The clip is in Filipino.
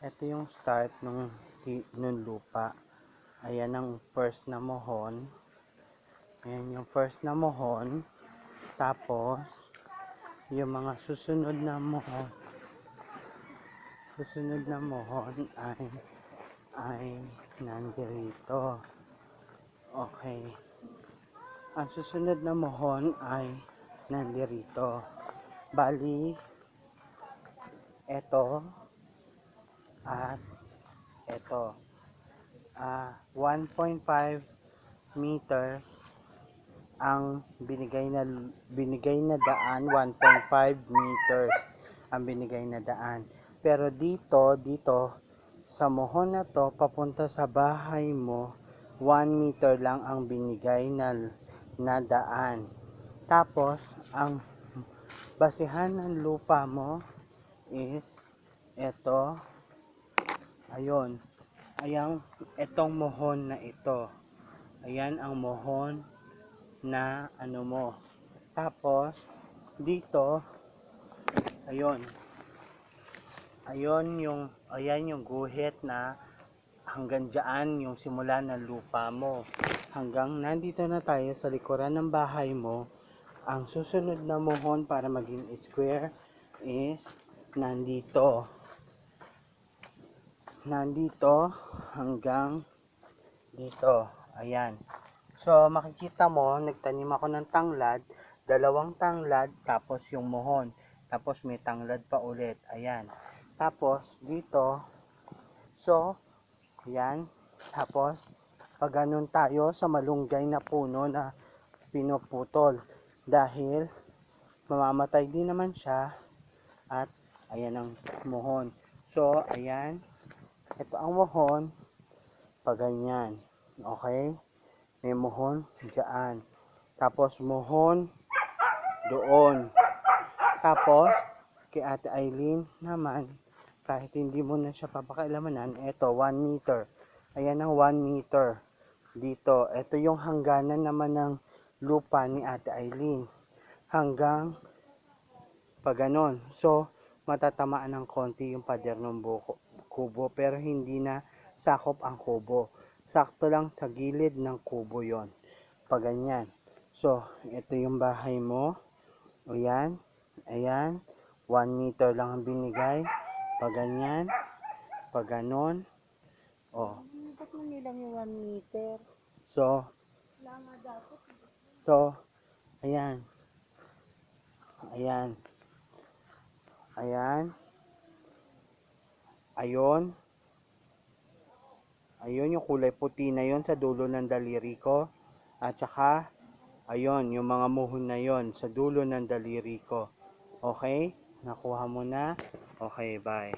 Ito yung start nung lupa. Ayan ang first na mohon. Ayan yung first na mohon. Tapos, yung mga susunod na mohon. Susunod na mohon ay nandirito. Okay. Ang susunod na mohon ay nandirito. Bali, ito at ito. 1.5 meters ang binigay na daan. 1.5 meters ang binigay na daan. Pero dito sa mohon na to papunta sa bahay mo, 1 meter lang ang binigay na daan. Tapos ang basihan ng lupa mo is ito. Ayun. Itong mohon na ito. Ayan ang mohon na ano mo. Tapos, dito, ayun. Ayan yung guhit na hanggang dyan yung simula ng lupa mo. Hanggang nandito na tayo sa likuran ng bahay mo. Ang susunod na mohon para maging square is nandito hanggang dito. Ayan. So, makikita mo, nagtanim ako ng tanglad, 2 tanglad, tapos yung mohon. Tapos may tanglad pa ulit. Ayan. Tapos, dito, so, ayan. Tapos, pag ganun tayo sa malunggay na puno na pinuputol. Dahil, mamamatay din naman siya. At, ayan ang mohon. So, ayan. Ito ang mohon. Pag ganyan. Okay? May mohon dyan. Tapos mohon doon. Tapos kay Ate Eileen naman, kahit hindi mo na siya papakialamanan, ito 1 meter. Ayan ang 1 meter. Dito, ito yung hangganan naman ng lupa ni Ate Eileen. Hanggang pag ganon. So, matatamaan ng konti yung pader ng kubo, pero hindi na sakop ang kubo. Sakto lang sa gilid ng kubo yon. Pag ganyan. So, ito yung bahay mo. Ayan. Ayan. 1 meter lang ang binigay. Pag ganyan. Pag ganon. Oh. Ba't mo nilang yung 1 meter? So, ayan. Ayan. Ayan. Ayun. Ayun yung kulay puti na yon sa dulo ng daliri ko. At saka, ayun, yung mga muhon na yon sa dulo ng daliri ko. Okay? Nakuha mo na? Okay, bye.